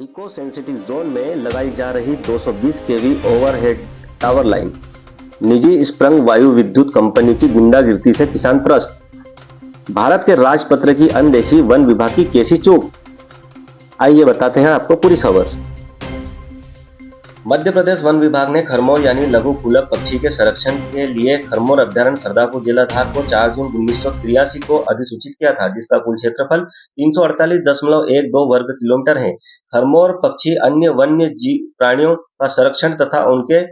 Eco sensitive zone में लगाई जा रही 220 केवी ओवरहेड टावर लाइन। निजी स्प्रंग वायु विद्युत कंपनी की गुंडागिर्दी से किसान त्रस्त। भारत के राजपत्र की अनदेखी वन विभाग की कैसी चूक? आइए बताते हैं आपको पूरी खबर। मध्य प्रदेश वन विभाग ने खरमोर यानी लघु फूलक पक्षी के संरक्षण के लिए खरमोर अभ्यारण्य सरदापुर जलाधार को 4 जून 1983 को अधिसूचित किया था, जिसका कुल क्षेत्रफल 348.12 वर्ग किलोमीटर है। खरमोर पक्षी अन्य वन्य जीव प्राणियों का संरक्षण तथा उनके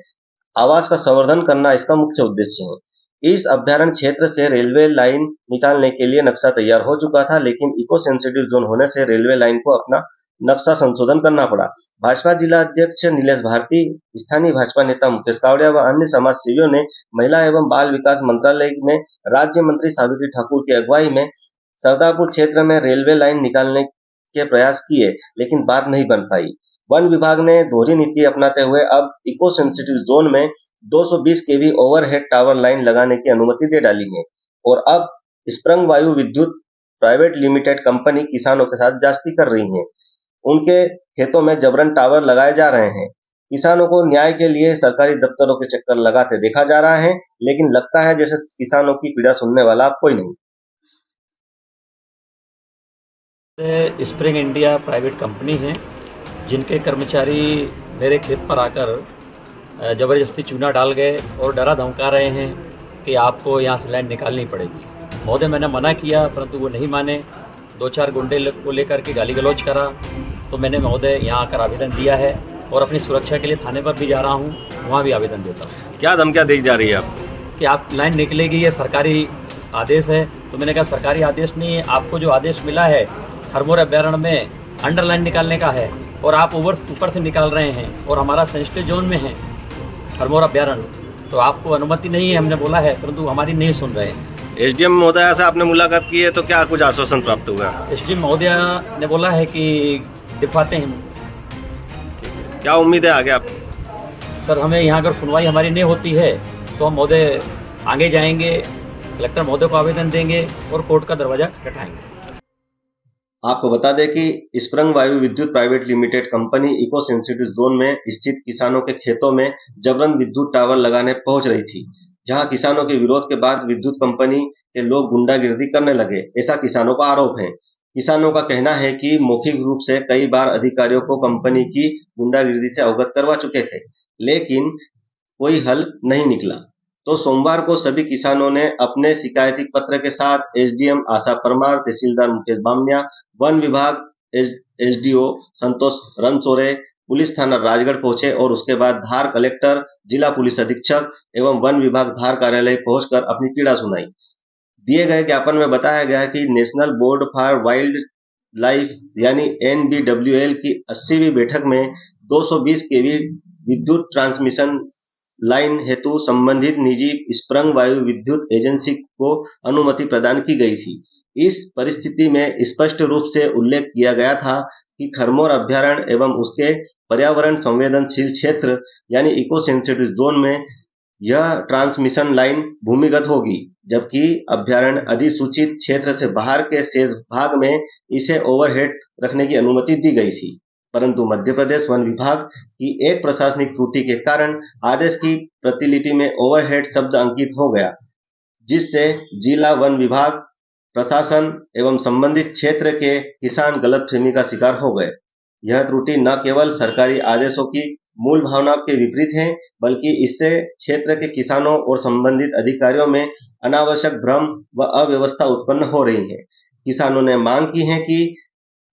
आवास का संवर्धन करना इसका मुख्य उद्देश्य है। इस अभ्यारण्य क्षेत्र से रेलवे लाइन निकालने के लिए नक्शा तैयार हो चुका था, लेकिन इको सेंसिटिव जोन होने से रेलवे लाइन को अपना नक्शा संशोधन करना पड़ा। भाजपा जिला अध्यक्ष नीलेश भारती, स्थानीय भाजपा नेता मुकेश कावड़िया व अन्य समाज सेवियों ने महिला एवं बाल विकास मंत्रालय में राज्य मंत्री सावित्री ठाकुर की अगुवाई में सरदापुर क्षेत्र में रेलवे लाइन निकालने के प्रयास किए, लेकिन बात नहीं बन पाई। वन विभाग ने दोहरी नीति अपनाते हुए अब इको सेंसिटिव जोन में 220 केवी ओवरहेड टावर लाइन लगाने की अनुमति दे डाली है और अब sprung Vayu Vidyut private limited company किसानों के साथ जास्ती कर रही है। उनके खेतों में जबरन टावर लगाए जा रहे हैं। किसानों को न्याय के लिए सरकारी दफ्तरों के चक्कर लगाते देखा जा रहा है, लेकिन लगता है जैसे किसानों की पीड़ा सुनने वाला अब कोई नहीं। स्प्रिंग इंडिया प्राइवेट कंपनी है, जिनके कर्मचारी मेरे खेत पर आकर ज़बरदस्ती चूना डाल गए और डरा धमका रहे हैं कि आपको यहाँ से लैंड निकालनी पड़ेगी। महोदय, मैंने मना किया परंतु वो नहीं माने। 2-4 गुंडे को लेकर के गाली गलौज करा, तो मैंने महोदय यहाँ आकर आवेदन दिया है और अपनी सुरक्षा के लिए थाने पर भी जा रहा हूँ, वहाँ भी आवेदन देता हूँ। क्या धमकियाँ दी जा रही है आप? कि आप लाइन निकलेगी, ये सरकारी आदेश है। तो मैंने कहा सरकारी आदेश नहीं है, आपको जो आदेश मिला है खरमोर अभ्यारण्य में अंडर लाइन निकालने का है और आप ऊपर से निकाल रहे हैं और हमारा सेंसिटिव जोन में है खरमोर अभ्यारण्य, तो आपको अनुमति नहीं है, हमने बोला है, परंतु हमारी नहीं सुन रहे हैं। एसडीएम महोदया से आपने मुलाकात की है, तो क्या कुछ आश्वासन प्राप्त हुआ? एसडीएम महोदया ने बोला है कि दिखवाते हैं। क्या उम्मीद है आगे आप? सर, हमें यहाँ अगर सुनवाई हमारी नहीं होती है तो हम महोदय आगे जाएंगे, कलेक्टर महोदय को आवेदन देंगे और कोर्ट का दरवाजा खटखटाएंगे। आपको बता दें कि Sprng Vayu Vidyut private limited company eco sensitive zone में स्थित किसानों के खेतों में जबरन विद्युत टावर लगाने पहुंच रही थी, जहां किसानों के विरोध के बाद विद्युत कंपनी के लोग गुंडागिर्दी करने लगे, ऐसा किसानों का आरोप है। किसानों का कहना है कि मौखिक रूप से कई बार अधिकारियों को कंपनी की गुंडागिर्दी से अवगत करवा चुके थे, लेकिन कोई हल नहीं निकला। तो सोमवार को सभी किसानों ने अपने शिकायती पत्र के साथ एसडीएम आशा परमार, तहसीलदार मुकेश बामनिया, वन विभाग एसडीओ संतोष रणसोरे, पुलिस थाना राजगढ़ पहुंचे और उसके बाद धार कलेक्टर, जिला पुलिस अधीक्षक एवं वन विभाग धार कार्यालय पहुंचकर अपनी पीड़ा सुनाई। दिए गए ज्ञापन में बताया गया कि national board for wild life यानी NBWL की 80वीं बैठक में 220 केवी विद्युत ट्रांसमिशन लाइन हेतु संबंधित निजी स्प्रंग वायु विद्युत एजेंसी को अनुमति प्रदान की गई थी। इस परिस्थिति में स्पष्ट रूप से उल्लेख किया गया था कि खरमोर अभ्यारण्य एवं उसके पर्यावरण संवेदनशील क्षेत्र यानी इको सेंसिटिव जोन में यह ट्रांसमिशन लाइन भूमिगत होगी, जबकि अभ्यारण्य अधिसूचित क्षेत्र से बाहर के शेष भाग में इसे ओवरहेड रखने की अनुमति दी गई थी। परंतु मध्य प्रदेश वन विभाग की एक प्रशासनिक त्रुटि के कारण आदेश की प्रतिलिपि में ओवरहेड शब्द अंकित हो गया, जिससे जिला वन विभाग, प्रशासन एवं संबंधित क्षेत्र के किसान गलतफहमी का शिकार हो गए। यह त्रुटि न केवल सरकारी आदेशों की मूल भावना के विपरीत है, बल्कि इससे क्षेत्र के किसानों और संबंधित अधिकारियों में अनावश्यक भ्रम व अव्यवस्था उत्पन्न हो रही है। किसानों ने मांग की है कि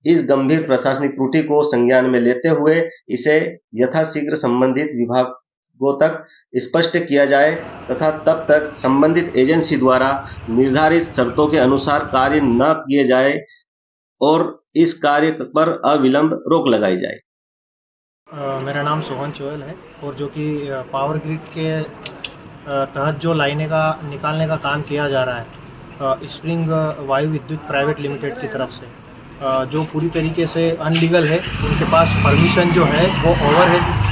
इस गंभीर प्रशासनिक त्रुटि को संज्ञान में लेते हुए इसे यथाशीघ्र संबंधित विभागों तक स्पष्ट किया जाए तथा तब तक संबंधित एजेंसी द्वारा निर्धारित शर्तों के अनुसार कार्य न किए जाए और इस कार्य पर अविलंब रोक लगाई जाए। मेरा नाम सोहन चोयल है और जो कि पावर ग्रिड के तहत जो लाइनें का निकालने का काम किया जा रहा है स्प्रिंग वायु विद्युत प्राइवेट लिमिटेड की तरफ से, जो पूरी तरीके से अनलीगल है। उनके पास परमिशन जो है वो ओवरहेड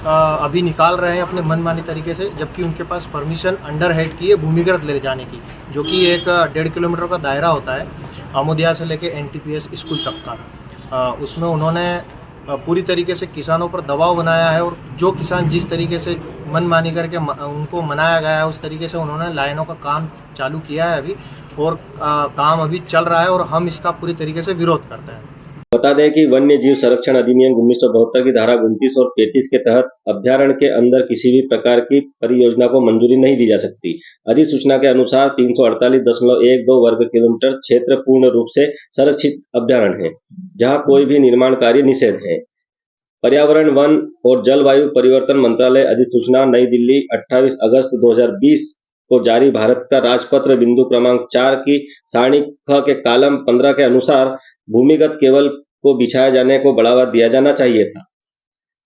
अभी निकाल रहे हैं अपने मनमानी तरीके से, जबकि उनके पास परमिशन अंडर हेड की है भूमिगत ले जाने की, जो कि एक 1.5 किलोमीटर का दायरा होता है अमोदिया से लेके NTPS स्कूल तक का। उसमें उन्होंने पूरी तरीके से किसानों पर दबाव बनाया है और जो किसान जिस तरीके से मनमानी करके उनको मनाया गया है उस तरीके से उन्होंने लाइनों का काम चालू किया है अभी और काम अभी चल रहा है और हम इसका पूरी तरीके से विरोध करते हैं। बता दें कि वन्य जीव संरक्षण अधिनियम 1972 की धारा 29 और 35 के तहत अभ्यारण्य के अंदर किसी भी प्रकार की परियोजना को मंजूरी नहीं दी जा सकती। अधिसूचना के अनुसार 348.12 वर्ग किलोमीटर क्षेत्र पूर्ण रूप से संरक्षित अभ्यारण्य है, जहां कोई भी निर्माण कार्य निषेध है। पर्यावरण, वन और जलवायु परिवर्तन मंत्रालय अधिसूचना नई दिल्ली 28 अगस्त 2020 को जारी भारत का राजपत्र बिंदु क्रमांक 4 की सारणी ख के कॉलम 15 के अनुसार भूमिगत केबल को बिछाए जाने को बढ़ावा दिया जाना चाहिए था।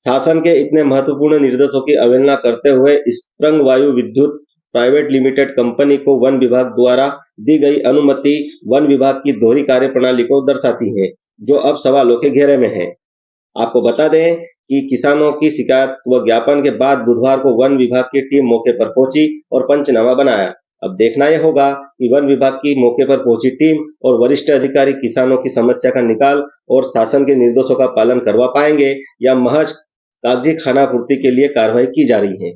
शासन के इतने महत्वपूर्ण निर्देशों की अवहेलना करते हुए sprung Vayu Vidyut private limited company को वन विभाग द्वारा दी गई अनुमति वन विभाग की दोहरी कार्य प्रणाली को दर्शाती है, जो अब सवालों के घेरे में है। आपको बता दें कि किसानों की शिकायत व ज्ञापन के बाद बुधवार को वन विभाग की टीम मौके पर पहुंची और पंचनामा बनाया। अब देखना यह होगा कि वन विभाग की मौके पर पहुंची टीम और वरिष्ठ अधिकारी किसानों की समस्या का निकाल और शासन के निर्देशों का पालन करवा पाएंगे या महज कागजी खानापूर्ति के लिए कार्रवाई की जा रही है।